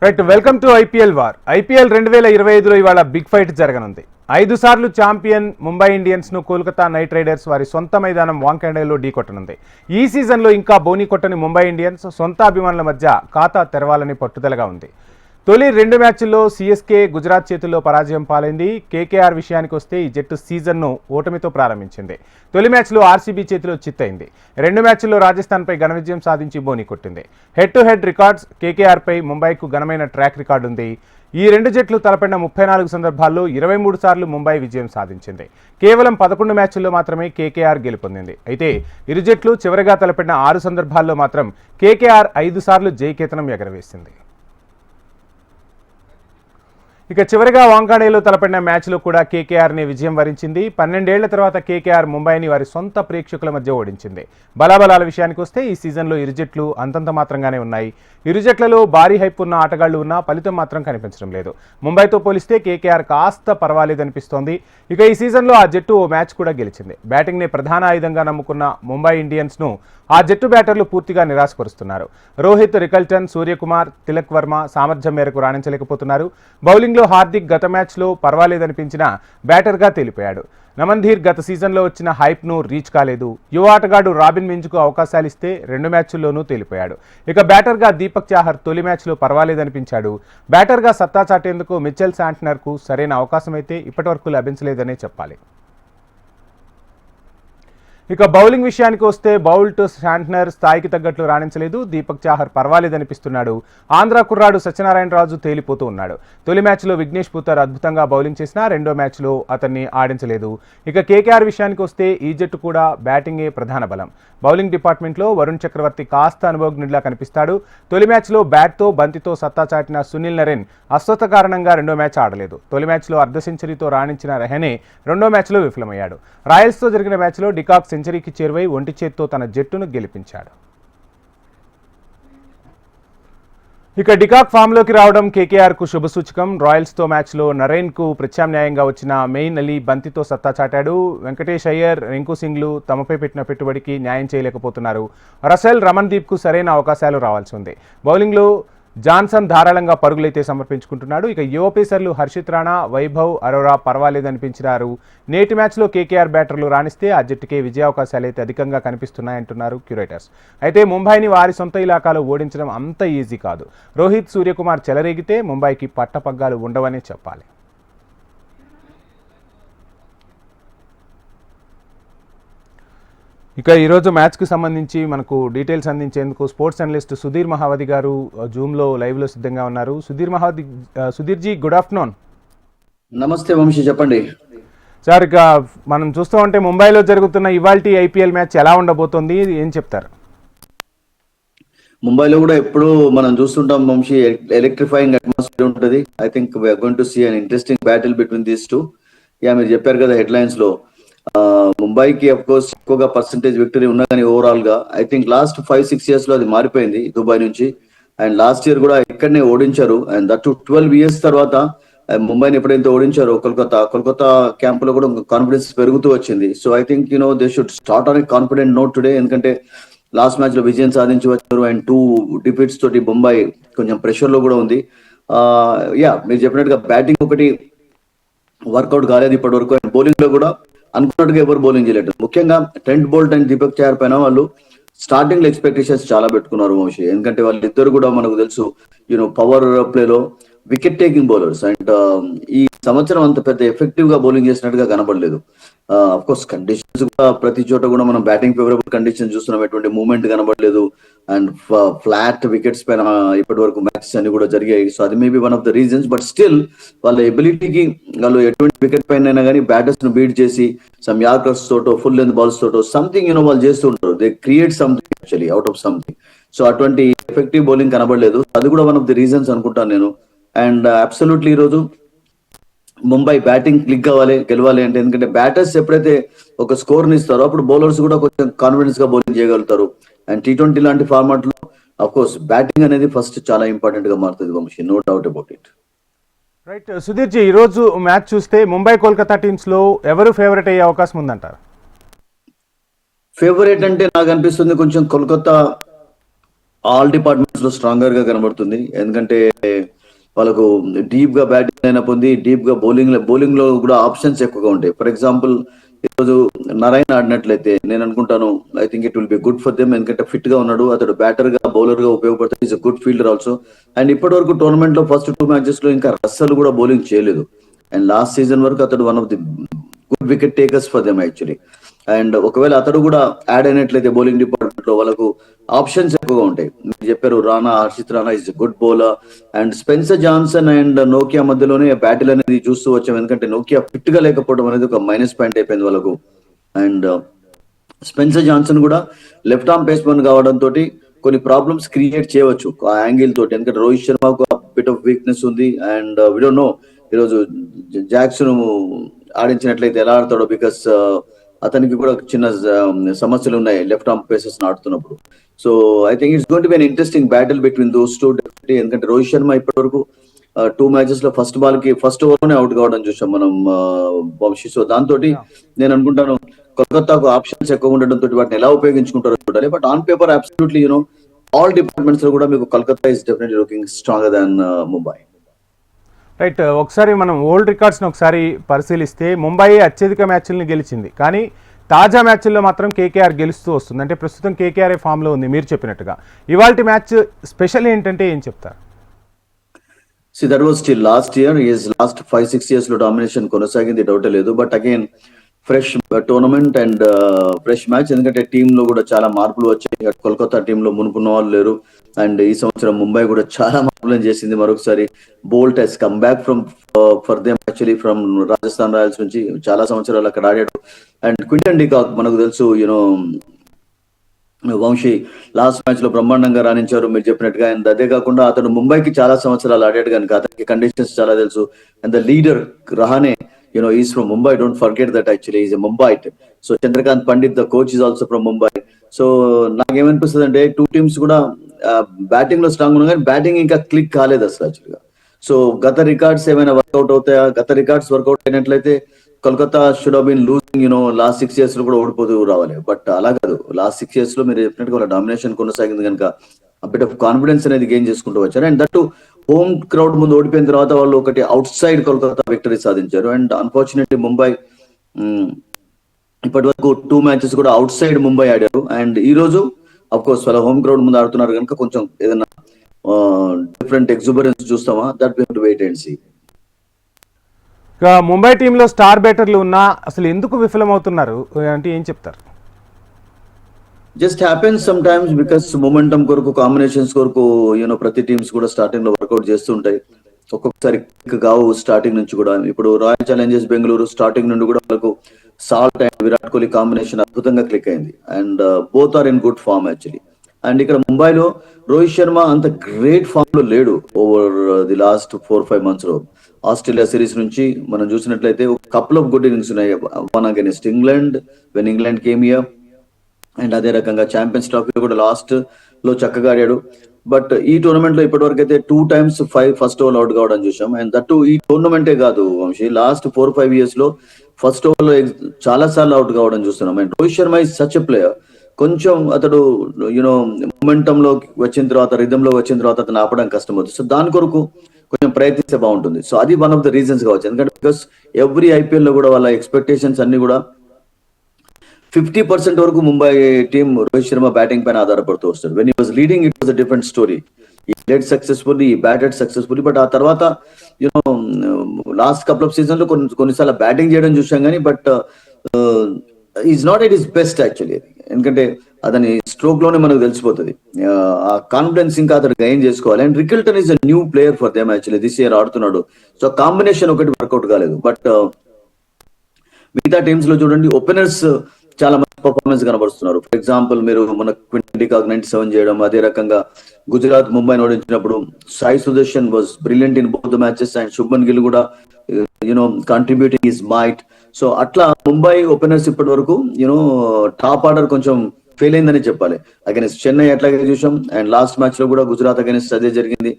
Right, welcome to IPL war. IPL 2025లో ఇవాళ big fight జరగనుంది. 5 సార్లు ఛాంపియన్ ముంబై ఇండియన్స్ ను కోల్కతా నైట్ రైడర్స్ వారి సొంత మైదానం వాంఖేడేలో ఢీకొట్టనుంది. ఈ సీజన్లో ఇంకా బోనీ కొట్టని ముంబై ఇండియన్స్ సొంత అభిమానుల మధ్య ఖాతా తెరవాలని పట్టుదలగా ఉంది. తొలి 2 మ్యాచ్ల్లో సీఎస్కే గుజరాత్ చేతుల్లో పరాజయం పాలైంది. కేకేఆర్ విషయానికి వస్తే ఈ జట్టు సీజన్ను ఓటమితో ప్రారంభించింది. తొలి మ్యాచ్లో ఆర్సీబీ చేతిలో చిత్తయింది. 2 మ్యాచ్ల్లో రాజస్థాన్పై ఘన విజయం సాధించి బోనీ కొట్టింది. హెడ్ టు హెడ్ రికార్డ్స్ కేకేఆర్పై ముంబైకు ఘనమైన ట్రాక్ రికార్డు ఉంది. ఈ 2 జట్లు తలపడిన 34 సందర్భాల్లో 23 సార్లు ముంబై విజయం సాధించింది. కేవలం 11 మ్యాచ్ల్లో మాత్రమే కేకేఆర్ గెలుపొందింది. అయితే ఇరు జట్లు చివరిగా తలపడిన 6 సందర్భాల్లో మాత్రం కేకేఆర్ 5 సార్లు జయకేతనం ఎగరవేసింది. ఇక చివరిగా వాంఖేడేలో తలపడిన మ్యాచ్లో కూడా కేకేఆర్ని విజయం వరించింది. 12 ఏళ్ల తర్వాత కేకేఆర్ ముంబైని వారి సొంత ప్రేక్షకుల మధ్య ఓడించింది. బలాబలాల విషయానికి వస్తే ఈ సీజన్లో ఇరు జట్లు అంతంత మాత్రంగానే ఉన్నాయి. ఇరు జట్లలో భారీ హైప్ ఉన్న ఆటగాళ్లు ఉన్నా ఫలితం మాత్రం కనిపించడం లేదు. ముంబైతో పోలిస్తే కేకేఆర్ కాస్త పర్వాలేదనిపిస్తోంది. ఇక ఈ సీజన్లో ఆ జట్టు ఓ మ్యాచ్ కూడా గెలిచింది. బ్యాటింగ్ని ప్రధాన ఆయుధంగా నమ్ముకున్న ముంబై ఇండియన్స్ను ఆ జట్టు బ్యాటర్లు పూర్తిగా నిరాశపరుస్తున్నారు. రోహిత్, రికల్టన్, సూర్యకుమార్, తిలక్ వర్మ సామర్థ్యం మేరకు రాణించలేకపోతున్నారు. బౌలింగ్లో హార్దిక్ గత మ్యాచ్లో పర్వాలేదనిపించిన బ్యాటర్గా తేలిపోయాడు. నమన్ధీర్ గత సీజన్లో వచ్చిన హైప్ను రీచ్ కాలేదు. యువ ఆటగాడు రాబిన్ మింజ్కు అవకాశాలిస్తే 2 మ్యాచ్ల్లోనూ తేలిపోయాడు. ఇక బ్యాటర్గా దీపక్ చాహర్ తొలి మ్యాచ్లో పర్వాలేదనిపించాడు. బ్యాటర్గా సత్తా చాటేందుకు మిచెల్ శాంట్నర్కు సరైన అవకాశమైతే ఇప్పటివరకు లభించలేదనే చెప్పాలి. ఇక బౌలింగ్ విషయానికి వస్తే బౌల్ట్ శాంట్నర్ స్థాయికి తగ్గట్లు రాణించలేదు. దీపక్ చాహర్ పర్వాలేదనిపిస్తున్నాడు. ఆంధ్ర కుర్రాడు సత్యనారాయణ రాజు తేలిపోతూ ఉన్నాడు. తొలి మ్యాచ్లో విఘ్నేష్ పుత్తర్ అద్భుతంగా బౌలింగ్ చేసినా 2వ మ్యాచ్లో అతన్ని ఆడించలేదు. ఇక కేకేఆర్ విషయానికి వస్తే ఈ జట్టు కూడా బ్యాటింగే ప్రధాన బలం. బౌలింగ్ డిపార్ట్మెంట్లో వరుణ్ చక్రవర్తి కాస్త అనుభవజ్ఞుడిలా కనిపిస్తాడు. తొలి మ్యాచ్లో బ్యాట్తో బంతితో సత్తా చాటిన సునీల్ నరేన్ అస్వస్థ కారణంగా 2వ మ్యాచ్ ఆడలేదు. తొలి మ్యాచ్లో అర్ధ సెంచరీతో రాణించిన రహనే 2వ మ్యాచ్లో విఫలమయ్యాడు. రాయల్స్తో జరిగిన మ్యాచ్లో డికాక్ సెంచరీకి చేరువై ఒంటి చేత్తో తన జట్టును గెలిపించాడు. ఇక డికాక్ ఫామ్లోకి రావడం కేకేఆర్కు శుభసూచకం. రాయల్స్తో మ్యాచ్లో నరేన్కు ప్రత్యామ్నాయంగా వచ్చిన మెయిన్ అలీ బంతితో సత్తా చాటాడు. వెంకటేష్ అయ్యర్, రింకు సింగ్లు తమపై పెట్టిన పెట్టుబడికి న్యాయం చేయలేకపోతున్నారు. రసెల్, రమణ్దీప్కు సరైన అవకాశాలు రావాల్సి ఉంది. బౌలింగ్లో జాన్సన్ ధారాళంగా పరుగులైతే సమర్పించుకుంటున్నాడు. ఇక యువ పేసర్లు హర్షిత్ రాణా, వైభవ్, అరోరా పర్వాలేదనిపించినారు. నేటి మ్యాచ్లో కేకేఆర్ బ్యాటర్లు రాణిస్తే ఆ జట్టుకే విజయావకాశాలైతే అధికంగా కనిపిస్తున్నాయంటున్నారు క్యూరేటర్స్. అయితే ముంబైని వారి సొంత ఇలాకాలో ఓడించడం అంత ఈజీ కాదు. రోహిత్, సూర్యకుమార్ చెలరేగితే ముంబైకి పట్టపగ్గాలు ఉండవనే చెప్పాలి. ఇక ఈరోజు మ్యాచ్కి సంబంధించి మనకు డీటెయిల్స్ అందించేందుకు స్పోర్ట్స్ అనలిస్ట్ సుధీర్ మహావతి గారు జూమ్లో లైవ్లో సిద్ధంగా ఉన్నారు. సుధీర్జీ, గుడ్ ఆఫ్టర్నూన్. నమస్తే వంశీ, చెప్పండి సార్. ఇక మనం చూస్తూ ఉంటే ముంబైలో జరుగుతున్న ఇవాల్టి ఐపీఎల్ మ్యాచ్ ఎలా ఉండబోతోంది, ఏం చెప్తారు? ముంబైలో కూడా ఎప్పుడు మనం చూస్తుంటాం వంశీ, ఎలక్ట్రిఫైయింగ్ అట్మాస్ఫియర్ ఉంటుంది. I think we are going to see an interesting battle between these two. మీరు చెప్పారు కదా హెడ్లైన్స్ లో, ముంబైకి అఫ్ కోర్స్ ఎక్కువగా పర్సెంటేజ్ విక్టరీ ఉన్నా కానీ ఓవరాల్ గా ఐ థింక్ లాస్ట్ 5-6 years లో అది మారిపోయింది దుబాయ్ నుంచి. అండ్ లాస్ట్ ఇయర్ కూడా ఇక్కడనే ఓడించారు. అండ్ దట్ 12 years తర్వాత ముంబైని ఎప్పుడైతే ఓడించారో కోల్కతా క్యాంప్ లో కూడా కాన్ఫిడెన్స్ పెరుగుతూ వచ్చింది. So I think they should start on a confident note today. ఎందుకంటే లాస్ట్ మ్యాచ్ లో విజయం సాధించి వచ్చారు. అండ్ 2 డిఫీట్స్ తోటి ముంబై కొంచెం ప్రెషర్ లో కూడా ఉంది. మీరు చెప్పినట్టుగా బ్యాటింగ్ ఒకటి వర్కౌట్ కాలేదు ఇప్పటి వరకు. అండ్ బౌలింగ్ లో కూడా అనుకున్నట్టుగా ఎవరు బౌలింగ్ చేయలేదు. ముఖ్యంగా Trent Boult and Deepak Chahar పైన వాళ్ళు స్టార్టింగ్ లో ఎక్స్పెక్టేషన్స్ చాలా పెట్టుకున్నారు వంశీ. ఎందుకంటే వాళ్ళిద్దరు కూడా మనకు తెలుసు పవర్ ప్లేలో వికెట్ టేకింగ్ బౌలర్స్. అండ్ ఈ సంవత్సరం అంత పెద్ద ఎఫెక్టివ్ గా బౌలింగ్ చేసినట్టుగా కనబడలేదు. అఫ్ కోర్స్ కండిషన్స్ కూడా ప్రతి చోట కూడా మనం బ్యాటింగ్ ఫేవరబుల్ కండిషన్స్ చూస్తున్నాం, ఎటువంటి మూవ్మెంట్ కనబడలేదు. అండ్ ఫ్లాట్ వికెట్స్ పైన ఇప్పటి వరకు మ్యాచెస్ అన్ని కూడా జరిగాయి. సో అది maybe one of the reasons. But still వాళ్ళ ఎబిలిటీకి వాళ్ళు ఎటువంటి వికెట్ పైన అయినా కానీ బ్యాటర్స్ ను బీట్ చేసి సమ్ యార్కర్స్ తోటో ఫుల్ లెంత్ బాల్స్ తోటో సంథింగ్ వాళ్ళు చేస్తుంటారు. They create something actually out of something. So అటువంటి ఎఫెక్టివ్ బౌలింగ్ కనబడలేదు. అది కూడా వన్ ఆఫ్ ది రీజన్స్ అనుకుంటాను నేను. అండ్ అబ్సల్యూట్లీ ఈరోజు ముంబై బ్యాటింగ్ క్లిక్ కావాలి, గెలవాలి అంటే, ఎందుకంటే బ్యాటర్స్ ఎప్పుడైతే ఒక స్కోర్ ని ఇస్తారో అప్పుడు బౌలర్స్ కూడా కొంచెం కాన్ఫిడెన్స్ గా బౌలింగ్ చేయగలుగుతారు. అండ్ T20 లాంటి ఫార్మాట్ లో అఫ్ కోర్స్ బ్యాటింగ్ అనేది ఫస్ట్ చాలా ఇంపార్టెంట్ గా మారుతుంది Vamsi, no doubt about it. Right Sudhirji, ఈరోజు మ్యాచ్ చూస్తే ముంబై కోల్కతా టీమ్స్ లో ఎవరు ఫేవరెట్ అయ్యే అవకాశం ఉందంటారు? ఫేవరెట్ అంటే నాకు అనిపిస్తుంది కొంచెం కోల్కతా ఆల్ డిపార్ట్మెంట్స్ లో స్ట్రాంగర్ గా కనబడుతుంది. ఎందుకంటే వాళ్ళకు డీప్ గా బ్యాటింగ్ అయినప్పుడు డీప్ గా బౌలింగ్ లో కూడా ఆప్షన్స్ ఎక్కువగా ఉంటాయి. ఫర్ ఎగ్జాంపుల్ ఈరోజు నారాయణ ఆడినట్లయితే నేను అనుకుంటాను I think it will be good for them. ఎందుకంటే ఫిట్ గా ఉన్నాడు, అతడు బ్యాటర్ గా బౌలర్ గా ఉపయోగపడతాడు. Is a good fielder also. And ఇప్పటి వరకు టోర్నమెంట్ లో ఫస్ట్ 2 మ్యాచెస్ లో ఇంకా రస్సల్ కూడా బౌలింగ్ చేయలేదు. అండ్ లాస్ట్ సీజన్ వరకు అతడు one of the good wicket takers for them actually. And ఒకవేళ అతడు కూడా యాడ్ అయినట్లయితే బౌలింగ్ డిపార్ట్మెంట్ లో వాళ్ళకు ఆప్షన్స్ ఎక్కువగా ఉంటాయి. మీరు చెప్పారు Rana, Harshit Rana is good bowler. And Spencer Johnson and నోకియా మధ్యలోనే బ్యాటిల్ అనేది చూస్తూ వచ్చాం. ఎందుకంటే నోకియా ఫిట్ గా లేకపోవడం అనేది ఒక మైనస్ పాయింట్ అయిపోయింది వాళ్ళకు. అండ్ స్పెన్సర్ జాన్సన్ కూడా లెఫ్ట్ ఆర్మ్ పేస్మన్ కావడంతో కొన్ని ప్రాబ్లమ్స్ క్రియేట్ చేయవచ్చు ఆ యాంగిల్ తోటి. ఎందుకంటే రోహిత్ శర్మకు బిట్ ఆఫ్ వీక్నెస్ ఉంది. అండ్ వి డోంట్ నో ఈరోజు జాక్సన్ ఆడించినట్లయితే ఎలా ఆడతాడో, బికాస్ అతనికి కూడా చిన్న సమస్యలు ఉన్నాయి లెఫ్ట్ ఆర్మ్ పేసెస్ ఆడుతున్నప్పుడు. So I think it's going to be an interesting battle between those two. ఎందుకంటే రోహిత్ శర్మ ఇప్పటి వరకు 2 మ్యాచెస్ లో ఫస్ట్ బాల్ కి ఫస్ట్ ఓవర్ లోనే అవుట్ కావడం చూసాం మనం వంశీ. సో దాంతో నేను అనుకుంటాను కోల్కతాకు ఆప్షన్స్ ఎక్కువ ఉండడంతో వాటిని ఎలా ఉపయోగించుకుంటారో చూడాలి. But on paper absolutely all departments లో కూడా మీకు Kolkata is definitely looking stronger than Mumbai. Right, ఒకసారి మనం ఓల్డ్ రికార్డ్స్ని ఒకసారి పరిశీలిస్తే ముంబై అత్యధిక మ్యాచ్లను గెలిచింది, కానీ తాజా మ్యాచ్ల్లో మాత్రం కేకేఆర్ గెలుస్తూ వస్తుంది. అంటే ప్రస్తుతం కేకేఆర్ ఫామ్లో ఉంది మీరు చెప్పినట్టుగా. ఇవాల్టి మ్యాచ్ స్పెషల్ ఏంటంటే ఏం చెప్తారు? See, that was still last year. His last 5-6 years లో డామినేషన్ కొనసాగింది, డౌట్ లేదు. But again fresh tournament and fresh match. ఎందుకంటే టీమ్ లో కూడా చాలా మార్పులు వచ్చాయి. కోల్కతా టీమ్ లో మునుపున్న వాళ్ళు లేరు. అండ్ ఈ సంవత్సరం ముంబై కూడా చాలా మార్పులను చేసింది. మరొకసారి Boult he's come back for them actually from Rajasthan Royals నుంచి. చాలా సంవత్సరాలు అక్కడ ఆడాడు. అండ్ క్వింటన్ డికాక్ మనకు తెలుసు, వంశీ లాస్ట్ మ్యాచ్ లో బ్రహ్మాండంగా రాణించారు మీరు చెప్పినట్టుగా. అండ్ అదే కాకుండా అతడు ముంబైకి చాలా సంవత్సరాలు ఆడాడు కనుక అతనికి కండిషన్స్ చాలా తెలుసు. And the leader Rahane is from Mumbai, don't forget that actually is a Mumbaite. So Chandrakant Pandit the coach is also from Mumbai. So నాకేమనిపిస్తుంది అంటే 2 టీమ్స్ కూడా బ్యాటింగ్ లో స్ట్రాంగ్ ఉన్నాయి, కానీ బ్యాటింగ్ ఇంకా క్లిక్ కాలేదు అసలు యాక్చువల్గా. సో గత రికార్డ్స్ ఏమైనా వర్కౌట్ అవుతాయా? గత రికార్డ్స్ వర్కౌట్ అయినట్లయితే Kolkata should have been losing last 6 years లో కూడా ఓడిపోతూ రావాలి. బట్ అలా కాదు, లాస్ట్ 6 years లో మీరు చెప్పినట్టుగా వాళ్ళ డామినేషన్ కొనసాగింది కనుక బిట్ ఆఫ్ కాన్ఫిడెన్స్ అనేది గెయిన్ చేసుకుంటూ వచ్చారు. అండ్ దట్టు హోమ్ క్రౌడ్ ముందు ఓడిపోయిన తర్వాత వాళ్ళు ఒకటి అవుట్ సైడ్ కోల్కతా విక్టరీ సాధించారు. అండ్ అన్ఫార్చునేట్లీ ముంబై ఇప్పటి వరకు 2 మ్యాచెస్ కూడా అవుట్ సైడ్ ముంబై ఆడారు. అండ్ ఈ రోజు అఫ్ కోర్స్ వాళ్ళ హోమ్ క్రౌడ్ ముందు ఆడుతున్నారు కనుక కొంచెం ఏదైనా డిఫరెంట్ ఎగ్జుబరెన్స్ చూస్తామా, that we have to wait and see. ఇక ముంబై టీంలో స్టార్ బ్యాటర్లు ఉన్నా అసలు ఎందుకు విఫలమవుతున్నారు అంటే ఏం చెప్తారు? Just happens some times because momentum కొరకు, కాంబినేషన్స్ కొరకు ప్రతి టీమ్స్ కూడా స్టార్టింగ్ లో వర్కౌట్ చేస్తుంటాయి. ఒక్కొక్కసారి కావు స్టార్టింగ్ నుంచి కూడా. ఇప్పుడు రాయల్ ఛాలెంజర్స్ బెంగళూరు స్టార్టింగ్ నుండి కూడా వాళ్ళకు Salt and Virat Kohli combination అద్భుతంగా క్లిక్ అయింది. And both are in good form actually. And ఇక్కడ ముంబైలో రోహిత్ శర్మ అంత గ్రేట్ ఫామ్ లో లేడు ఓవర్ ది లాస్ట్ 4-5 months లో. ఆస్ట్రేలియా సిరీస్ నుంచి మనం చూసినట్లయితే కపుల్ ఆఫ్ గుడ్ ఇన్నింగ్స్ ఉన్నాయి. One against England when England came here. And అదే రకంగా ఛాంపియన్స్ ట్రోఫీ కూడా లాస్ట్ లో చక్కగా ఆడాడు. బట్ ఈ టోర్నమెంట్ లో ఇప్పటి వరకు అయితే 2 times 5 ఫస్ట్ ఓవర్ అవుట్ కావడం చూసాం. అండ్ దట్టు ఈ టోర్నమెంటే కాదు వంశీ, లాస్ట్ 4-5 years లో ఫస్ట్ ఓవర్ లో చాలా సార్లు అవుట్ కావడం చూస్తున్నాం. And Rohit Sharma is such a player. కొంచెం అతడు మొమెంటం లో వచ్చిన తర్వాత, రిథమ్ లో వచ్చిన తర్వాత అతను ఆపడం కష్టం అవుతుంది. సో దాని కొరకు కొంచెం ప్రయత్నిస్తే బాగుంటుంది. సో అది వన్ ఆఫ్ ద రీజన్స్ కావచ్చు. ఎందుకంటే బికాస్ ఎవ్రీ ఐపీఎల్ లో కూడా వాళ్ళ ఎక్స్పెక్టేషన్స్ అన్ని కూడా 50% వరకు ముంబై టీం రోహిత్ శర్మ బ్యాటింగ్ పైన ఆధారపడుతూ వస్తారు. When he was leading it was a different story. ఈ లెడ్ సక్సెస్ఫుల్లీ, ఈ బ్యాటెడ్ సక్సెస్ఫుల్లీ. బట్ ఆ తర్వాత లాస్ట్ కపుల్ ఆఫ్ సీజన్ లో కొన్నిసార్లు బ్యాటింగ్ చేయడం చూసాం కానీ but is not at is best actually. ఎందుకంటే అతని స్ట్రోక్ లోనే మనకు తెలిసిపోతుంది. ఆ కాన్ఫిడెన్స్ ఇంకా అతను గెయిన్ చేసుకోవాలి. And Rickelton is a new player for them actually, this year ఆడుతున్నాడు. సో కాంబినేషన్ ఒకటి వర్కౌట్ కాలేదు. బట్ మిగతా టీమ్స్ లో చూడండి ఓపెనర్స్ చాలా మంచి పర్ఫార్మెన్స్ కనబరుస్తున్నారు. ఫర్ ఎగ్జాంపుల్ మీరు మన క్వింటన్ డికాక్ 97 చేయడం, అదే రకంగా గుజరాత్ ముంబైని ఓడించినప్పుడు Sai Sudharsan was brilliant in both the matches. And Shubman Gill కూడా కంట్రిబ్యూటింగ్ హిస్ మైట్. సో అట్లా ముంబై ఓపెనర్స్ ఇప్పటి వరకు టాప్ ఆర్డర్ కొంచెం ఫెయిల్ అయిందని చెప్పాలి. అగైన్స్ చెన్నై అట్లాగే చూసాం. అండ్ లాస్ట్ మ్యాచ్ లో కూడా గుజరాత్ అగైన్స్ అదే జరిగింది.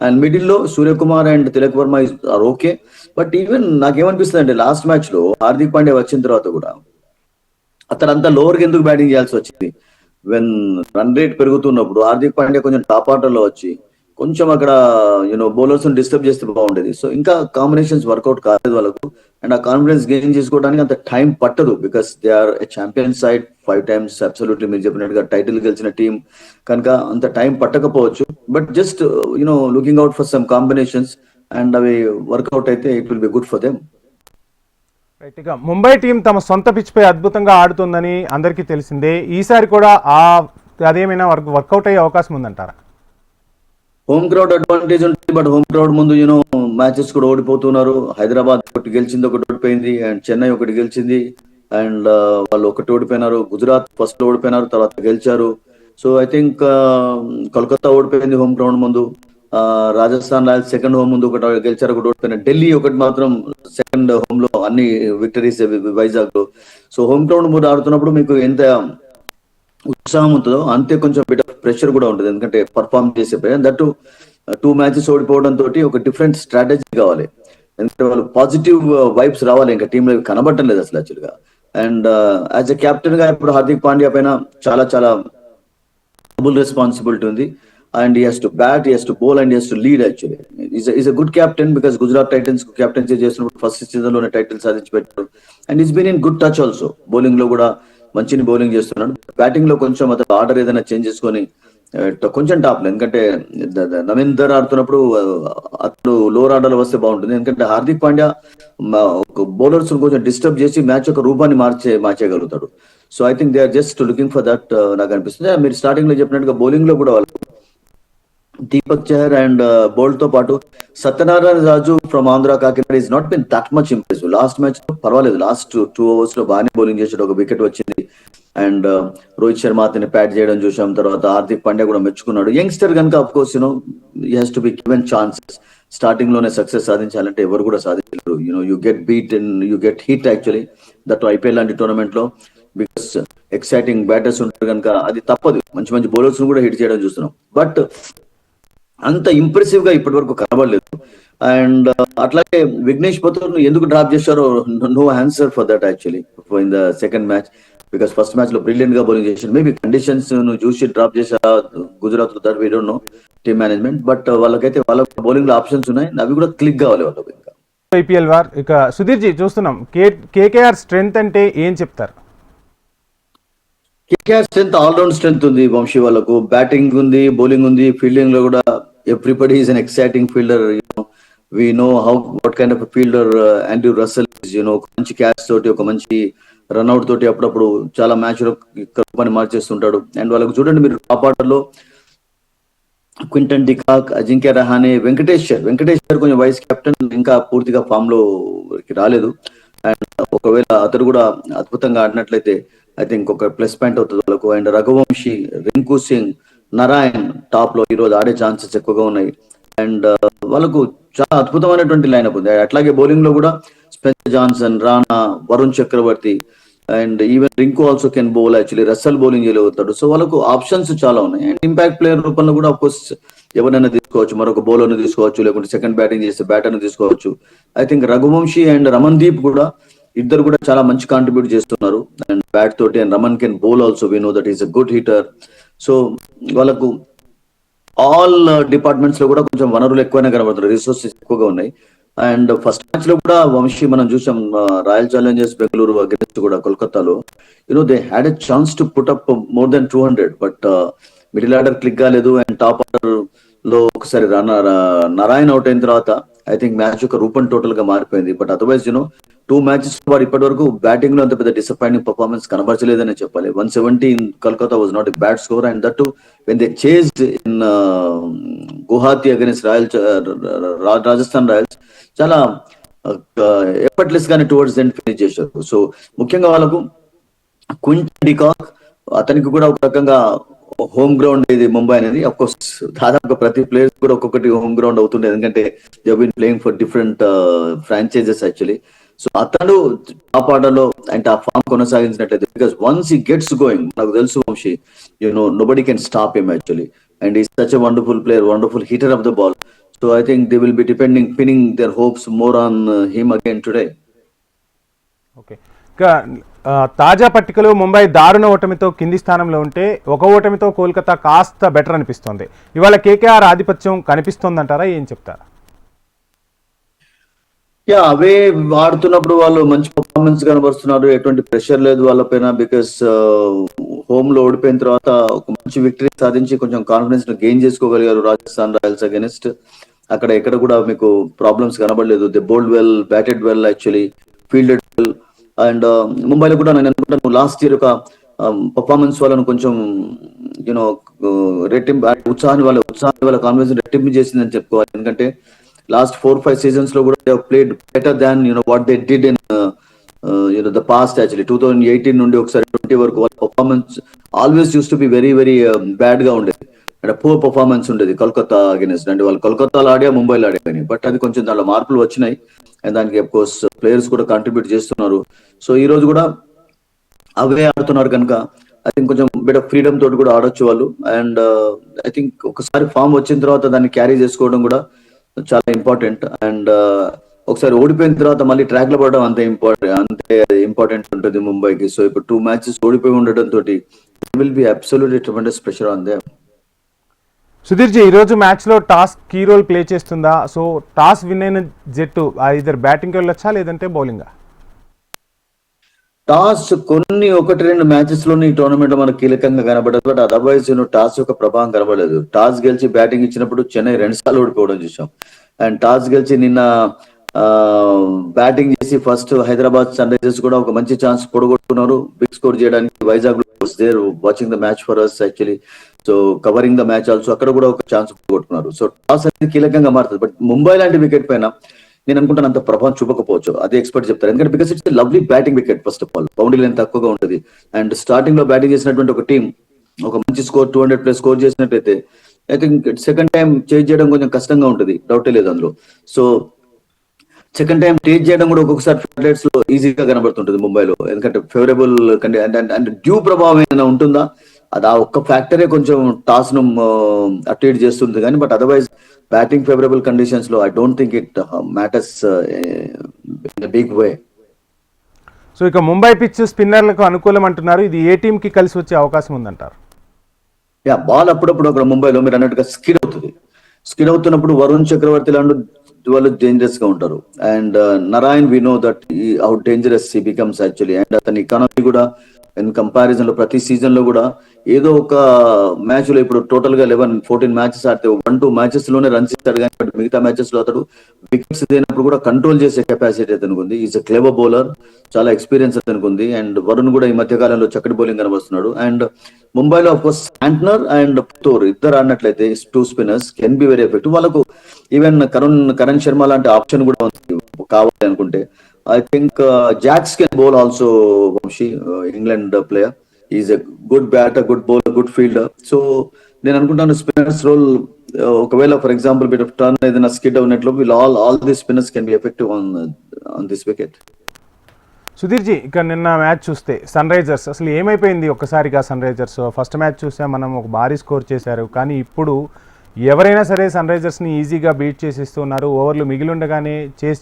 అండ్ మిడిల్ లో Suryakumar and Tilak Varma are okay. But even నాకేమనిపిస్తుంది అంటే లాస్ట్ మ్యాచ్ లో హార్దిక్ పాండ్యా వచ్చిన తర్వాత కూడా అతను అంతా లోవర్కి ఎందుకు బ్యాటింగ్ చేయాల్సి వచ్చింది? వెన్ రన్ రేట్ పెరుగుతున్నప్పుడు హార్దిక్ పాండ్యా కొంచెం టాప్ ఆర్డర్ లో వచ్చి కొంచెం అక్కడ బౌలర్స్ డిస్టర్బ్ చేస్తే బాగుండేది. సో ఇంకా కాంబినేషన్స్ వర్కౌట్ కాలేదు వాళ్ళకు. అండ్ ఆ కాన్ఫిడెన్స్ గెయిన్ చేసుకోవడానికి అంత టైం పట్టదు, because they are champion side 5 times absolutely మీరు చెప్పినట్టుగా టైటిల్ గెలిచిన టీం కనుక అంత టైం పట్టకపోవచ్చు. But just looking out for some combinations and అవి వర్కౌట్ అయితే it will be good for them. Right, ఇక ముంబై టీం తమ సొంత పిచ్పై అద్భుతంగా ఆడుతుందని అందరికీ తెలిసిందే. ఈసారి కూడా అదేమైనా వర్కౌట్ అయ్యే అవకాశం ఉందంటారా? హోమ్ క్రౌడ్ అడ్వాంటేజ్ ఉంటుంది, బట్ హోమ్ క్రౌడ్ ముందు మ్యాచెస్ కూడా ఓడిపోతున్నారు. హైదరాబాద్ ఒకటి గెలిచింది, ఒకటి ఓడిపోయింది, అండ్ చెన్నై ఒకటి గెలిచింది, అండ్ వాళ్ళు ఒకటి ఓడిపోయినారు. గుజరాత్ ఫస్ట్ లో ఓడిపోయినారు, తర్వాత గెలిచారు. సో ఐ థింక్ కోల్కతా ఓడిపోయింది హోమ్ గ్రౌండ్ ముందు. రాజస్థాన్ రాయల్స్ సెకండ్ హోమ్ ముందు ఒకటి గెలిచారు, ఒకటి ఓడిపోయినారు. ఢిల్లీ ఒకటి మాత్రం సెకండ్ హోమ్ లో అన్ని విక్టరీస్ వైజాగ్ లో. సో హోమ్ గ్రౌండ్ ముందు ఆడుతున్నప్పుడు మీకు ఎంత ఉత్సాహం ఉంటుందో అంతే కొంచెం బిట్ ఆఫ్ ప్రెషర్ కూడా ఉంటుంది, ఎందుకంటే పర్ఫార్మ్ చేసే దట్టు 2 మ్యాచెస్ ఓడిపోవడం తోటి ఒక డిఫరెంట్ స్ట్రాటజీ కావాలి. ఎందుకంటే వాళ్ళు పాజిటివ్ వైబ్స్ రావాలి, ఇంకా టీంలో కనబడటం లేదు అసలు యాక్చువల్ గా. అండ్ యాజ్ ఎ కెప్టెన్ గా ఇప్పుడు హార్దిక్ పాండ్యా పైన చాలా చాలా డబుల్ రెస్పాన్సిబిలిటీ ఉంది. And he has to bat, he has to bowl, and he has to lead actually. Is a good captain, because Gujarat Titans captaincy చేస్తున్నప్పుడు ఫస్ట్ సీజన్ లోనే title సాధించి పెట్టారు. And is been in good touch also. Bowling లో కూడా మంచిని bowling చేస్తున్నాడు. Batting లో కొంచెం అతను ఆర్డర్ ఏదైనా చేంజ్ చేసుకొని కొంచెం టాప్ లో, ఎందుకంటే నవీందర్ ఆడుతున్నప్పుడు అతను లోవర్ ఆర్డర్ లో వస్తే బాగుంటుంది. ఎందుకంటే హార్దిక్ పాండ్యా బౌలర్స్ కొంచెం డిస్టర్బ్ చేసి మ్యాచ్ యొక్క రూపాన్ని మార్చేయగలుగుతాడు. So I think they are just looking for that నాకు అనిపిస్తుంది. మీరు స్టార్టింగ్ లో చెప్పినట్టుగా బౌలింగ్ లో కూడా వాళ్ళు దీపక్ చహర్ అండ్ బోల్ట్ తో పాటు Satyanarayana Raju from Andhra Kakinada is not been that much impressive. Last match పర్వాలేదు, లాస్ట్ 2 overs లో బాగానే బౌలింగ్ చేసాడు, ఒక వికెట్ వచ్చింది. అండ్ రోహిత్ శర్మ అతన్ని ప్యాట్ చేయడం చూసాం. తర్వాత హార్దిక్ పాండ్యా కూడా మెచ్చుకున్నాడు. యంగ్స్టర్ కనుక of course he has to be given chances. Starting లోనే సక్సెస్ సాధించాలంటే ఎవరు కూడా సాధించలేరు. You get beat and you get hit actually, that IPL లాంటి టోర్నమెంట్ లో, బికాస్ ఎక్సైటింగ్ బ్యాటర్స్ ఉంటారు కనుక అది తప్పదు. మంచి మంచి బౌలర్స్ కూడా హిట్ చేయడం చూస్తున్నాం, బట్ అంత ఇంప్రెసివ్ గా ఇప్పటి వరకు కనబడలేదు. అండ్ అట్లాగే విఘ్నేష్ పథూర్ ఎందుకు డ్రాప్ చేశారో no answer for that actually in the second match, because first match లో బ్రిలియంట్ గా బౌలింగ్ చేశారు. మేబీ కండిషన్స్ చూసి డ్రాప్ చేశారా గుజరాత్ లో, that we don't know team management. But వాళ్ళకైతే వాళ్ళ బౌలింగ్ లో ఆప్షన్స్ ఉన్నాయి, అవి కూడా క్లిక్ కావాలి వాళ్ళకి. ఇంకా ఐపీఎల్ వార్, ఇక సుధీర్ జీ చూస్తున్నాం, కేకేఆర్ స్ట్రెంగ్త్ అంటే ఏం చెప్తారు? కేకేఆర్ స్ట్రెంత్ ఆల్రౌండ్ స్ట్రెంత్ ఉంది వంశీ. వాళ్ళకు బ్యాటింగ్ ఉంది, బౌలింగ్ ఉంది, ఫీల్డింగ్ లో కూడా everybody is an exciting fielder. We know how what kind of fielder Andrew Russell is. ఒక మంచి క్యాచ్ తోటి, ఒక మంచి రన్అట్ తోటి అప్పుడప్పుడు చాలా మ్యాచ్ లో పని మార్చేస్తుంటాడు. అండ్ వాళ్ళకు చూడండి మీరు టాప్ ఆర్డర్ లో క్వింటన్ డికాక్, అజింక్య రహానే, వెంకటేశ్వర్ కొంచెం వైస్ కెప్టెన్, ఇంకా పూర్తిగా ఫామ్ లో రాలేదు. అండ్ ఒకవేళ అతడు కూడా అద్భుతంగా ఆడినట్లయితే ఐ థింక్ ఒక ప్లస్ పాయింట్ అవుతుంది వాళ్ళకు. అండ్ రఘువంశీ, రింకు సింగ్, నారాయణ్ టాప్ లో ఈ రోజు ఆడే ఛాన్సెస్ ఎక్కువగా ఉన్నాయి. అండ్ వాళ్ళకు చాలా అద్భుతమైనటువంటి లైనప్ ఉంది. అట్లాగే బౌలింగ్ లో కూడా Spencer Johnson, Rana, Varun Chakravarthy, and even Rinku also can bowl actually. Russell bowling చేయగలుగుతాడు. సో వాళ్ళకు ఆప్షన్స్ చాలా ఉన్నాయి. అండ్ ఇంపాక్ట్ ప్లేయర్ రూపంలో కూడా కోర్స్ ఎవరైనా తీసుకోవచ్చు, మరొక బౌలర్ ను తీసుకోవచ్చు, లేకుంటే సెకండ్ బ్యాటింగ్ చేస్తే బ్యాటర్ ను తీసుకోవచ్చు. I think Raghuvanshi and Ramandeep కూడా ఇద్దరు కూడా చాలా మంచి కాంట్రిబ్యూట్ చేస్తున్నారు అండ్ బ్యాట్ తోటి. And Raman can bowl also, we know that is a good hitter. So వాళ్ళకు ఆల్ డిపార్ట్మెంట్స్ లో కూడా కొంచెం వనరులు ఎక్కువనే కనబడుతున్నాయి, రిసోర్సెస్ ఎక్కువగా ఉన్నాయి. అండ్ ఫస్ట్ మ్యాచ్ లో కూడా వంశీ మనం చూసాం, రాయల్ ఛాలెంజర్స్ బెంగళూరు అగెన్స్ట్ కూడా కోల్కతాలో they had a chance to put up more than 200, but middle order click కాలేదు. అండ్ టాప్ ఆర్డర్ లో ఒకసారి నారాయణ అవుట్ అయిన తర్వాత ఐ థింక్ మ్యాచ్ యొక్క రూపం టోటల్ గా మారిపోయింది. బట్ అదర్వైజ్ 2 matches వాడు ఇప్పటి వరకు బ్యాటింగ్ లో అంత పెద్ద డిసప్పాయింటింగ్ పర్ఫార్మెన్స్ కనబరచలేదనే చెప్పాలి. 170 in Calcutta was not a bad score. And that when they chased in Guwahati against Rajasthan Royals చాలా ఎఫర్ట్లెస్ గానే టువర్డ్స్ ఎండ్ ఫినిష్ చేశారు. సో ముఖ్యంగా వాళ్ళకు క్వింటన్ డికాక్, అతనికి కూడా ఒక రకంగా హోమ్ గ్రౌండ్ ఇది ముంబై అనేది. అఫ్ కోర్స్ దాదాపు ప్రతి ప్లేయర్స్ కూడా ఒక్కొక్కటి హోమ్ గ్రౌండ్ అవుతుంది, ఎందుకంటే they been playing for different franchises actually. So అతడు టాప్ ఆర్డర్ లో అంటే ఆ ఫామ్ కొనసాగించినట్లయితే, because once he gets going నాకు తెలుసు Vamsi, nobody can stop him actually. And is such a wonderful player, wonderful hitter of the ball. So I think they will be pinning their hopes more on him again today. Okay, ఇంకా తాజా పట్టికలో ముంబై దారుణ ఓటమితో కింది స్థానంలో ఉంటే ఒక ఓటమితో కోల్కతా కాస్త better అనిపిస్తోంది. ఇవాళ కేకేఆర్ ఆధిపత్యం కనిపిస్తోందంటారా, ఏం చెప్తారా? అవే ఆడుతున్నప్పుడు వాళ్ళు మంచి పర్ఫార్మెన్స్ కనబరుస్తున్నారు, ఎటువంటి ప్రెషర్ లేదు వాళ్ళపైన. బికాస్ హోమ్ లో ఓడిపోయిన తర్వాత ఒక మంచి విక్టరీ సాధించి కొంచెం కాన్ఫిడెన్స్ గెయిన్ చేసుకోగలిగారు రాజస్థాన్ రాయల్స్ అగెనిస్ట్. అక్కడ ఎక్కడ కూడా మీకు ప్రాబ్లమ్స్ కనబడలేదు. They bowled well, batted well, actually fielded well. And ముంబైలో కూడా నేను అనుకుంటాను లాస్ట్ ఇయర్ ఒక పర్ఫార్మెన్స్ వాళ్ళను కొంచెం యూనో రెట్టింపు ఉత్సాహాన్ని వాళ్ళ కాన్ఫిడెన్స్ రెట్టింపు చేసిందని చెప్పుకోవాలి. ఎందుకంటే లాస్ట్ 4-5 సీజన్స్ లో కూడా played better than what they did in the past. Actually 2018 నుండి ఒకసారి 20 వరకు వాళ్ళ performance always use to be very very bad గా ఉండేది. అంటే పూర్ పర్ఫార్మెన్స్ ఉండేది కోల్కతా అగెన్స్ట్. అంటే వాళ్ళు కోల్కతాలో ఆడే, ముంబైలో ఆడే కానీ, బట్ అది కొంచెం దాంట్లో మార్పులు వచ్చినాయి. అండ్ దానికి అఫ్ కోర్స్ ప్లేయర్స్ కూడా కాంట్రిబ్యూట్ చేస్తున్నారు. సో ఈ రోజు కూడా అవే ఆడుతున్నారు కనుక ఐ థింక్ కొంచెం బెటర్ ఫ్రీడమ్ తోటి కూడా ఆడొచ్చు వాళ్ళు. అండ్ ఐ థింక్ ఒకసారి ఫామ్ వచ్చిన తర్వాత దాన్ని క్యారీ చేసుకోవడం కూడా చాలా ఇంపార్టెంట్. అండ్ ఒకసారి ఓడిపోయిన తర్వాత మళ్ళీ ట్రాక్ లో పడడం అంతే ఇంపార్టెంట్ ఉంటుంది ముంబైకి. సో ఇప్పుడు 2 మ్యాచెస్ ఓడిపోయి ఉండడం తోటి will be absolutely tremendous pressure on them. Sudhir ji, ఈరోజు మ్యాచ్లో టాస్ కీ రోల్ ప్లే చేస్తుందా? సో టాస్ విన్ అయిన జట్టు ఇద్దరు బ్యాటింగ్కి వెళ్ళొచ్చా లేదంటే బౌలింగా? టాస్ కొన్ని 1-2 మ్యాచెస్ లోని ఈ టోర్నమెంట్ లో మనకు కీలకంగా కనబడదు. బట్ అదర్వైజ్ టాస్ యొక్క ప్రభావం కనబడలేదు. టాస్ గెలిచి బ్యాటింగ్ ఇచ్చినప్పుడు చెన్నై 2 సార్లు ఓడిపోవడం చూసాం. అండ్ టాస్ గెలిచి నిన్న బ్యాటింగ్ చేసి ఫస్ట్ హైదరాబాద్ సన్ రైజర్స్ కూడా ఒక మంచి ఛాన్స్ పొడగొట్టుకున్నారు బిగ్ స్కోర్ చేయడానికి. Vizag there watching the match for us actually. So covering the match also అక్కడ కూడా ఒక ఛాన్స్ పొడగొట్టుకున్నారు. సో టాస్ అనేది కీలకంగా మారుతుంది. బట్ ముంబై లాంటి వికెట్ పైన నేను అనుకుంటాను అంత ప్రభావం చూపకపోవచ్చు, అదే ఎక్స్పర్ట్ చెప్తారు. ఎందుకంటే because it's lovely batting wicket. First of all boundary line తక్కువగా ఉంటుంది. అండ్ స్టార్టింగ్ లో బ్యాటింగ్ చేసినటువంటి ఒక టీం ఒక మంచి స్కోర్ 200+ స్కోర్ చేసినట్లయితే I think second time change చేయడం కొంచెం కష్టంగా ఉంటుంది, డౌటే లేదు అందులో. సో సెకండ్ టైం టేక్ చేయడం కూడా ఒక్కొక్కసారి ఫ్లడ్లైట్స్ లో ఈజీగా కనబడుతుంటుంది ముంబైలో. ఎందుకంటే ఫేవరబుల్ అండ్ డ్యూ ప్రభావం ఏమైనా ఉంటుందా, అది ఆ ఒక్క ఫ్యాక్టరే కొంచెం టాస్ ను అటు ఇటు చేస్తుంది కానీ. But otherwise batting favourable conditions లో I don't think it matters in big way. So ఇక ముంబై పిచ్ స్పిన్నర్లకు అనుకూలం అంటున్నారు. ఇది ఏ టీం కి కలిసి వచ్చే అవకాశం ఉందంటారు? బాల్ అప్పుడప్పుడు అక్కడ ముంబైలో మీరు అన్నట్టుగా స్కిడ్ అవుతుంది. స్కిడ్ అవుతున్నప్పుడు వరుణ్ చక్రవర్తి లాంటి వాళ్ళు డేంజరస్ గా ఉంటారు. And Narine we know that how dangerous he becomes actually. And అతని ఎకానమీ కూడా ఇన్ కంపారిజన్ లో ప్రతి సీజన్ లో కూడా ఏదో ఒక మ్యాచ్ లో ఇప్పుడు టోటల్ గా 11-14 మ్యాచెస్ ఆడితే 1-2 మ్యాచెస్ లోనే రన్స్ ఇస్తాడు కానీ మిగతా మ్యాచెస్ లో అతడు వికెట్స్ అయినప్పుడు కూడా కంట్రోల్ చేసే కెపాసిటీ అతనికి ఉంది. ఈజ్ అ క్లెవర్ బౌలర్, చాలా ఎక్స్పీరియన్స్ అతనికి ఉంది. అండ్ వరుణ్ కూడా ఈ మధ్య కాలంలో చక్కటి బౌలింగ్ కనబడుతున్నాడు. అండ్ ముంబైలో of course Santner and Puthur ఇద్దరు ఆడినట్లయితే 2 spinners can be very effective. వాళ్ళకు ఈవెన్ కరణ్ శర్మ లాంటి ఆప్షన్ కూడా ఉంది కావాలి అనుకుంటే. I think Jax can bowl also, Vamshi, England player. He's a good batter, good bowler, good fielder. So నేను అనుకుంటాను స్పిన్నర్స్ రోల్ ఒకవేళ for example bit of turn ఏదైనా స్కిడ్ అవునట్లు will all the spinners can be effective on this wicket. Sudhir ji, ఇక నిన్న match చూస్తే sun Risers అసలు ఏమైపోయింది ఒక్కసారిగా? సన్ రైజర్స్ ఫస్ట్ మ్యాచ్ చూసాం మనం, ఒక భారీ స్కోర్ చేశారు. కానీ ఇప్పుడు ఎవరైనా సరే సన్ రైజర్స్ని ఈజీగా బీట్ చేసేస్తూ ఉన్నారు. ఓవర్లు మిగిలిండగానే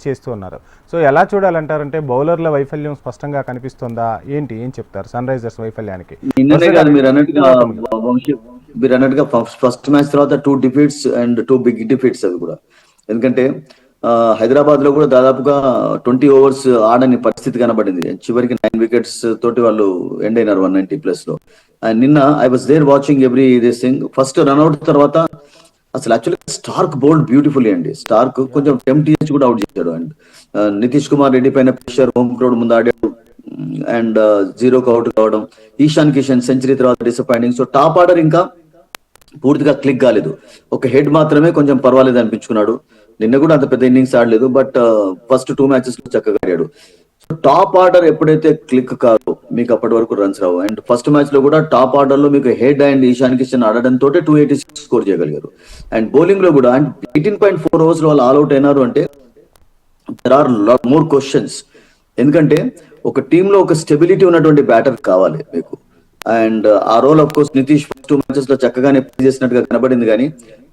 చేస్తూ ఉన్నారు. సో ఎలా చూడాలంటారంటే బౌలర్ల వైఫల్యం స్పష్టంగా కనిపిస్తుందా ఏంటి, ఏం చెప్తారు సన్ రైజర్స్ వైఫల్యానికి? మీరు అన్నట్టుగా ఫస్ట్ మ్యాచ్ తర్వాత 2 డిఫీట్స్ అండ్ 2 బిగ్ డిఫీట్స్ అవి కూడా. ఎందుకంటే హైదరాబాద్ లో కూడా దాదాపుగా 20 ఓవర్స్ ఆడని పరిస్థితి కనబడింది. చివరికి 9 వికెట్స్ తోటి వాళ్ళు ఎండ్ అయినారు 190+ లో. అండ్ నిన్న I was there watching every this thing. First run out తర్వాత అసలు యాక్చువల్లీ స్టార్క్ బౌల్డ్ బ్యూటిఫుల్లీ అండి. స్టార్క్ కొంచెం టెంప్ట్ కూడా అవుట్ చేశాడు. అండ్ నితీష్ కుమార్ రెడ్డి పైన ప్రెషర్, హోమ్ క్రౌడ్ ముందు ఆడాడు అండ్ 0కు అవుట్ కావడం. ఈశాన్ కిషన్ సెంచరీ తర్వాత డిసప్పాయింటింగ్. సో టాప్ ఆర్డర్ ఇంకా పూర్తిగా క్లిక్ కాలేదు. ఒక హెడ్ మాత్రమే కొంచెం పర్వాలేదు అనిపించుకున్నాడు. నిన్న కూడా అంత పెద్ద ఇన్నింగ్స్ ఆడలేదు, బట్ ఫస్ట్ 2 మ్యాచెస్ లో చక్కగా ఆడాడు. సో టాప్ ఆర్డర్ ఎప్పుడైతే క్లిక్ కాదు మీకు అప్పటి వరకు రన్స్ రావు. అండ్ ఫస్ట్ మ్యాచ్ లో కూడా టాప్ ఆర్డర్ లో మీకు హెడ్ అండ్ ఈశాన్ కిషన్ ఆడడంతో 286 స్కోర్ చేయగలిగారు. అండ్ బౌలింగ్ లో కూడా 18.4 ఓవర్స్ లో వాళ్ళు ఆల్అౌట్ అయినారు అంటే దెర్ ఆర్ మోర్ క్వశ్చన్స్. ఎందుకంటే ఒక టీంలో ఒక స్టెబిలిటీ ఉన్నటువంటి బ్యాటర్ కావాలి మీకు. అండ్ ఆ role of course Nitish first 2 matches లో చక్కగానే ప్లే చేసినట్టుగా కనబడింది కానీ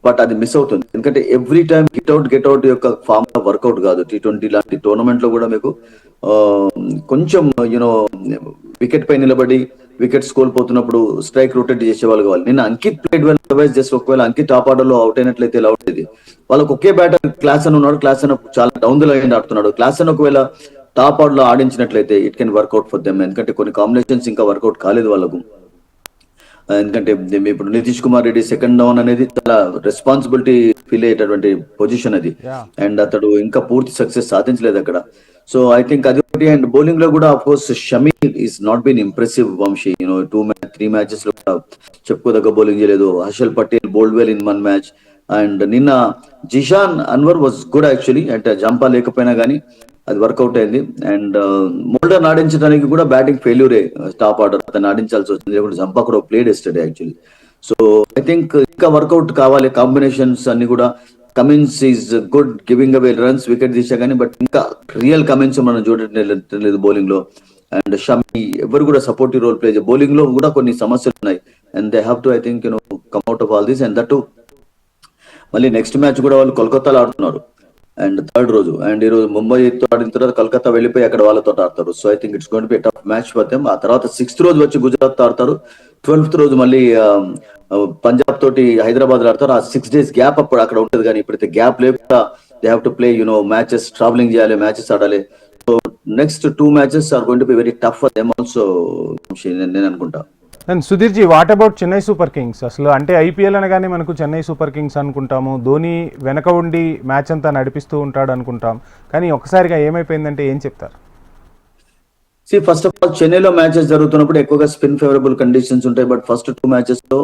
బట్ అది మిస్ అవుతుంది. ఎందుకంటే ఎవ్రీ టైమ్ గెట్ అవుట్ యొక్క ఫామ్ వర్కౌట్ కాదు. T20 లాంటి టోర్నమెంట్ లో కూడా మీకు ఆ, కొంచెం యూనో వికెట్ పై నిలబడి వికెట్స్ కోల్పోతున్నప్పుడు స్ట్రైక్ రొటేట్ చేసేవాళ్ళు కావాలి. నిన్న Ankit played well, otherwise just ఒకవేళ అంకిత్ టాప్ ఆర్డర్ లో అవుట్ అయినట్లయితే ఎలా ఉండేది. వాళ్ళకి ఒకే బ్యాటర్ క్లాస్ అని ఉన్నాడు, క్లాస్ అని చాలా డౌన్ ద లైన్ ఆడుతున్నాడు. క్లాస్ అని ఒకవేళ టాప్ ఆర్డర్ లో ఆడించినట్లయితే it can work out for them. ఎందుకంటే కొన్ని కాంబినేషన్స్ ఇంకా వర్కౌట్ కాలేదు వాళ్ళకు. ఎందుకంటే ఇప్పుడు నితీష్ కుమార్ రెడ్డి సెకండ్ డౌన్ అనేది చాలా రెస్పాన్సిబిలిటీ ఫీల్ అయ్యేటటువంటి పొజిషన్ అది. యా. అండ్ అతడు ఇంకా పూర్తి సక్సెస్ సాధించలేదు అక్కడ. సో ఐ థింక్ అది ఒకటి. అండ్ బౌలింగ్ లో కూడా of course Shami is not been impressive Vamsi. 3 matches లో కూడా చెప్పుకోదగ్గ బౌలింగ్ చేయలేదు. Harshal Patel bowled well in 1 match. And నిన్న Zeeshan Anwar was good actually. అంటే జంపా లేకపోయినా కానీ అది వర్కౌట్ అయింది. అండ్ మోల్డర్ ఆడించడానికి కూడా బ్యాటింగ్ ఫెయిల్యూరే. టాప్ ఆర్డర్ అతను ఆడించాల్సి వచ్చింది, లేకుంటే జంపా కూడా played yesterday actually. So I think ఇంకా వర్కౌట్ కావాలి. కాంబినేషన్స్ అన్ని కూడా Cummins is good giving away runs wicket తీసా కానీ బట్ ఇంకా రియల్ కమిన్స్ మనం చూడట్లేదు బౌలింగ్ లో. అండ్ షమి ఎవరు కూడా సపోర్టివ్ రోల్ ప్లే బౌలింగ్ లో కూడా కొన్ని సమస్యలు ఉన్నాయి. And they have to I think come out of all this. And that మళ్ళీ నెక్స్ట్ మ్యాచ్ కూడా వాళ్ళు కోల్కతాలో ఆడుతున్నారు అండ్ థర్డ్ రోజు. అండ్ ఈ రోజు ముంబైతో ఆడిన తర్వాత కలకత్తా వెళ్ళిపోయి అక్కడ వాళ్ళతో ఆడతారు. So I think it's going to B tough match for them. ఆ తర్వాత 6th రోజు వచ్చి గుజరాత్ తో ఆడతారు. 12th రోజు మళ్ళీ పంజాబ్ తోటి హైదరాబాద్ లో ఆడతారు. ఆ 6 days గ్యాప్ అప్పుడు అక్కడ ఉంటుంది. కానీ ఇప్పుడైతే గ్యాప్ లేకుండా they have to play matches, traveling చేయాలి, మ్యాచెస్ ఆడాలి. So next 2 matches are going to be very tough for them also నేను అనుకుంటా. And Sudhir ji, what about Chennai Super Kings? అసలు అంటే ఐపీఎల్ అనగానే మనకు చెన్నై సూపర్ కింగ్స్ అనుకుంటాము, ధోని వెనక ఉండి మ్యాచ్ అంతా నడిపిస్తూ ఉంటాడు అనుకుంటాం. కానీ ఒక్కసారిగా ఏమైపోయిందంటే ఏం చెప్తారు? ఫస్ట్ ఆఫ్ ఆల్ చెన్నైలో మ్యాచెస్ జరుగుతున్నప్పుడు ఎక్కువగా స్పిన్ ఫేవరబుల్ కండిషన్స్ ఉంటాయి. బట్ ఫస్ట్ 2 మ్యాచెస్ లో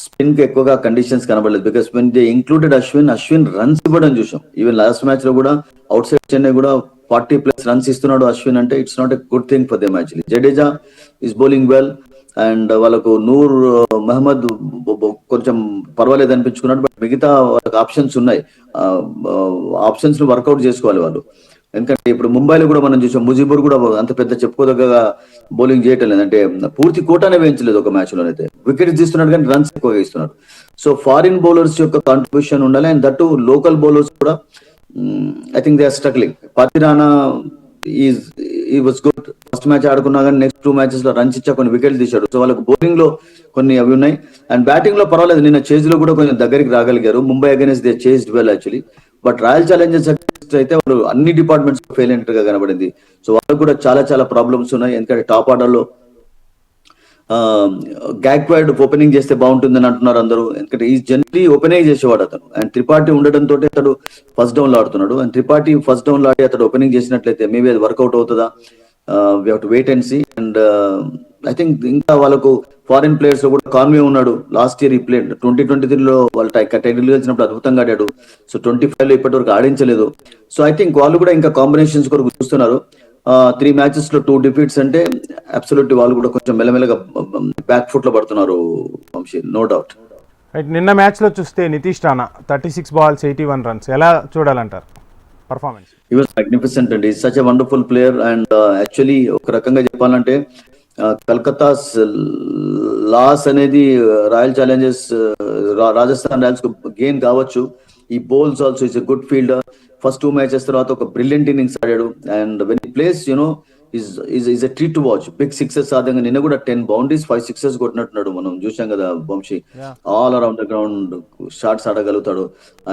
స్పిన్ కి ఎక్కువగా కండిషన్స్ కనబడలేదు. Because when they included Ashwin runs ఇవ్వడం చూసాం. ఈవెన్ లాస్ట్ మ్యాచ్ లో కూడా అవుట్ సైడ్ చెన్నై కూడా 40+ రన్స్ ఇస్తున్నాడు అశ్విన్. అంటే it's not a good thing for them actually. Jadeja is bowling well. And వాళ్ళకు నూర్ మహమ్మద్ కొంచెం పర్వాలేదు అనిపించుకున్నాడు. బట్ మిగతా వాళ్ళకి ఆప్షన్స్ ఉన్నాయి. ఆప్షన్స్ ను వర్కౌట్ చేసుకోవాలి వాళ్ళు. ఎందుకంటే ఇప్పుడు ముంబైలో కూడా మనం చూసాం, ముజీబుర్ కూడా అంత పెద్ద చెప్పుకోదగ్గ బౌలింగ్ చేయటం లేదు. అంటే పూర్తి కోటానే వేయించలేదు ఒక మ్యాచ్ లోనైతే. వికెట్స్ తీస్తున్నాడు కానీ రన్స్ ఎక్కువగా ఇస్తున్నాడు. సో ఫారిన్ బౌలర్స్ యొక్క కాంట్రిబ్యూషన్ ఉండాలి. అండ్ దట్ లోకల్ బౌలర్స్ కూడా I think they are struggling. Pathirana he was good. First match ఆడుకున్నా కానీ నెక్స్ట్ 2 మ్యాచెస్ లో రన్స్ ఇచ్చా, కొన్ని వికెట్లు తీశాడు. సో వాళ్ళకి బౌలింగ్ లో కొన్ని అవి ఉన్నాయి. అండ్ బ్యాటింగ్ లో పర్వాలేదు. నిన్న చేజ్ లో కూడా కొంచెం దగ్గరికి రాగలిగారు. Mumbai against they chased well actually. But Royal Challengers అయితే వాళ్ళు అన్ని డిపార్ట్మెంట్స్ ఫెయిల్ అయినట్టుగా కనబడింది. సో వాళ్ళకు కూడా చాలా చాలా ప్రాబ్లమ్స్ ఉన్నాయి. ఎందుకంటే టాప్ ఆర్డర్ లో గ్యాక్వాడ్ ఓపెనింగ్ చేస్తే బాగుంటుందని అంటున్నారు అందరూ. ఎందుకంటే ఈ జనరలీ ఓపెనింగ్ చేసేవాడు అతను. అండ్ త్రిపాఠి ఉండడంతో అతడు ఫస్ట్ డౌన్ లో ఆడుతున్నాడు. అండ్ త్రిపాఠి ఫస్ట్ డౌన్ లో ఆడి అతడు ఓపెనింగ్ చేసినట్లయితే మేబీ అది వర్కౌట్ అవుతుందా, we have to wait and see. And I think ఇంకా వాళ్ళకు ఫారిన్ ప్లేయర్స్ లో కూడా కాన్వే ఉన్నాడు. లాస్ట్ ఇయర్ ఈ ప్లేడ్ 2023లో వాళ్ళు టైటిల్ గెలిచినప్పుడు అద్భుతంగా ఆడాడు. సో 25 లో ఇప్పటి వరకు ఆడించలేదు. సో ఐ థింక్ వాళ్ళు కూడా ఇంకా కాంబినేషన్స్ కూడా చూస్తున్నారు. 3 మ్యాచెస్ లో 2 డిఫీట్స్ అంటే అబ్సల్యూట్లీ వాళ్ళు కూడా కొంచెం మెల్లమెల్లగా బ్యాక్ ఫుట్ లో పడుతున్నారు వంశీ, నో డౌట్. రైట్, నిన్న మ్యాచ్లో చూస్తే నితీష్ రాణా 36 balls 81 runs ఎలా చూడాలంటారు పర్ఫార్మెన్స్? హీ వాజ్ మ్యాగ్నిఫిసెంట్ అండి. Such a wonderful player. And actually ఒక రకంగా చెప్పాలంటే కలకత్తా లాస్ అనేది Royal Challengers Rajasthan Royals gain కావచ్చు. He bowls also is a good fielder. First 2 matches తర్వాత ఒక బ్రిలియంట్ ఇన్నింగ్స్ ఆడాడు. And when he plays is a treat to watch. Big sixes సాధంగా నిన్న కూడా 10 boundaries 5 sixes కొట్టినట్టున్నాడు. మనం చూసాం కదా Vamshi. All around the ground shots ఆడగలుగుతాడు.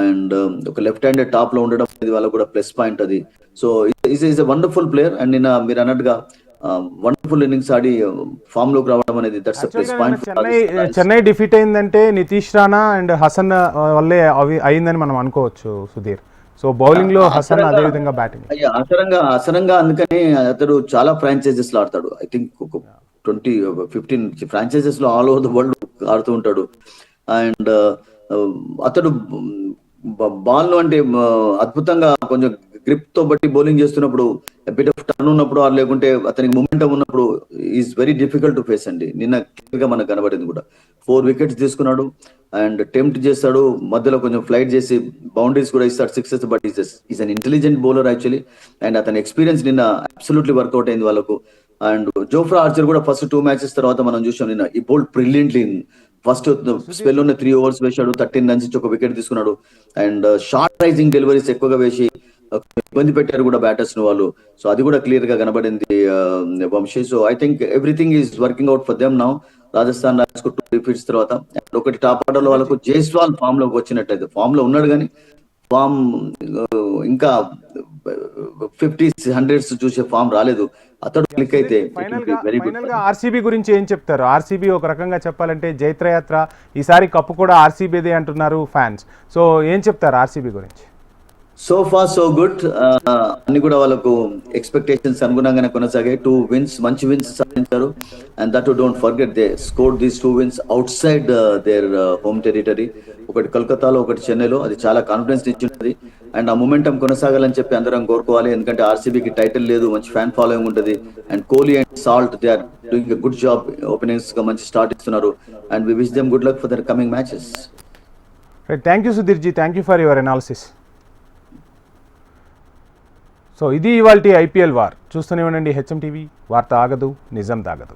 అండ్ ఒక లెఫ్ట్ హ్యాండెడ్ టాప్ లో ఉండడం అనేది వాళ్ళకు కూడా ప్లస్ పాయింట్ అది. So is a wonderful player. And నిన్న మీరు అన్నట్టుగా వండర్ఫుల్ ఇన్నింగ్స్ ఆడి ఫామ్ లోకి రావడం అనేది that's a plus point. Chennai defeat అయిందంటే నితీష్ రాణా అండ్ హసన్ వల్లే అవి అయిందని మనం అనుకోవచ్చు సుధీర్. సో బౌలింగ్ లో హసన్, అదే విధంగా బ్యాటింగ్ అసరంగా అందుకని అతడు చాలా ఫ్రాంచైజెస్ లో ఆడతాడు. ఐ థింక్ 20-15 ఫ్రాంచైజెస్ లో ఆల్ ఓవర్ ద వరల్డ్ ఆడుతూ ఉంటాడు. అండ్ అతడు బాల్ అంటే అద్భుతంగా కొంచెం గ్రిప్ తో బట్టి బౌలింగ్ చేస్తున్నప్పుడు బిట్ ఆఫ్ టర్న్ ఉన్నప్పుడు ఆర్ లేకుంటే అతనికి మొమెంటం ఉన్నప్పుడు is very difficult to face అండి. నిన్న క్లియర్ గా మనకు కనబడింది కూడా. 4 wickets తీసుకున్నాడు. అండ్ టెంప్ట్ చేస్తాడు, మధ్యలో కొంచెం ఫ్లైట్ చేసి బౌండరీస్ కూడా ఇస్తాడు, 6s. But is an intelligent bowler actually. And అతని ఎక్స్పీరియన్స్ నిన్న అబ్సల్యూట్లీ వర్కౌట్ అయింది వాళ్ళకు. అండ్ జోఫ్రా ఆర్చర్ కూడా ఫస్ట్ 2 మ్యాచెస్ తర్వాత మనం చూసాం నిన్న ఈ బౌల్డ్ బ్రిలియంట్లీ ఫస్ట్ స్పెల్ ఉన్న 3 ఓవర్స్ వేశాడు, 13 రన్స్ ఇచ్చి ఒక వికెట్ తీసుకున్నాడు. అండ్ షార్ట్ రైజింగ్ డెలివరీస్ ఎక్కువగా వేసి ఇబ్బంది పెట్టారు కూడా బ్యాటర్స్ ను వాళ్ళు. సో అది కూడా క్లియర్ గా కనబడింది Vamshi. So I think everything is working out for them now. Rajasthan Royals కు 2 డిఫీట్స్ తర్వాత ఒకటి టాప్ ఆర్డర్ లో వాళ్ళకు జైస్వాల్ ఫామ్ లోకి వచ్చినట్టయితే, ఫామ్ లో ఉన్నాడు కానీ ఫామ్ ఇంకా 50s 100s చూసే ఫామ్ రాలేదు. అతడు క్లిక్ అయితే వెరీ గుడ్. ఫైనల్ గా ఆర్సీబీ గురించి ఏం చెప్తారు? ఆర్సీబీ ఒక రకంగా చెప్పాలంటే జైత్రయాత్ర, ఈసారి కప్పు కూడా ఆర్సీబీదే అంటున్నారు ఫ్యాన్స్. సో ఏం చెప్తారు ఆర్సీబీ గురించి? So far so good. అన్ని కూడా వాళ్ళకు ఎక్స్పెక్టేషన్స్ అనుగుణంగానే కొనసాగాయి. 2 wins, మంచి విన్స్ సాధించారు. And that don't forget they scored these 2 wins outside their home territory. ఒకటి కోల్కతాలో, ఒకటి చెన్నైలో. అది చాలా కాన్ఫిడెన్స్ ఇచ్చింది. అండ్ ఆ మొమెంటం కొనసాగాలని చెప్పి అందరం కోరుకోవాలి. ఎందుకంటే ఆర్సీబీకి టైటిల్ లేదు, మంచి ఫ్యాన్ ఫాలోయింగ్ ఉంటుంది. And Kohli and Salt they are doing a good job. Openings గా మంచి స్టార్ట్ ఇస్తున్నారు. And we wish them good luck for their coming matches. Thank you Sudhir ji, thank you for your analysis. So ఇది ఇవాల్టి IPL war. చూస్తూనే ఉండండి HM TV. వార్త ఆగదు, నిజం దాగదు.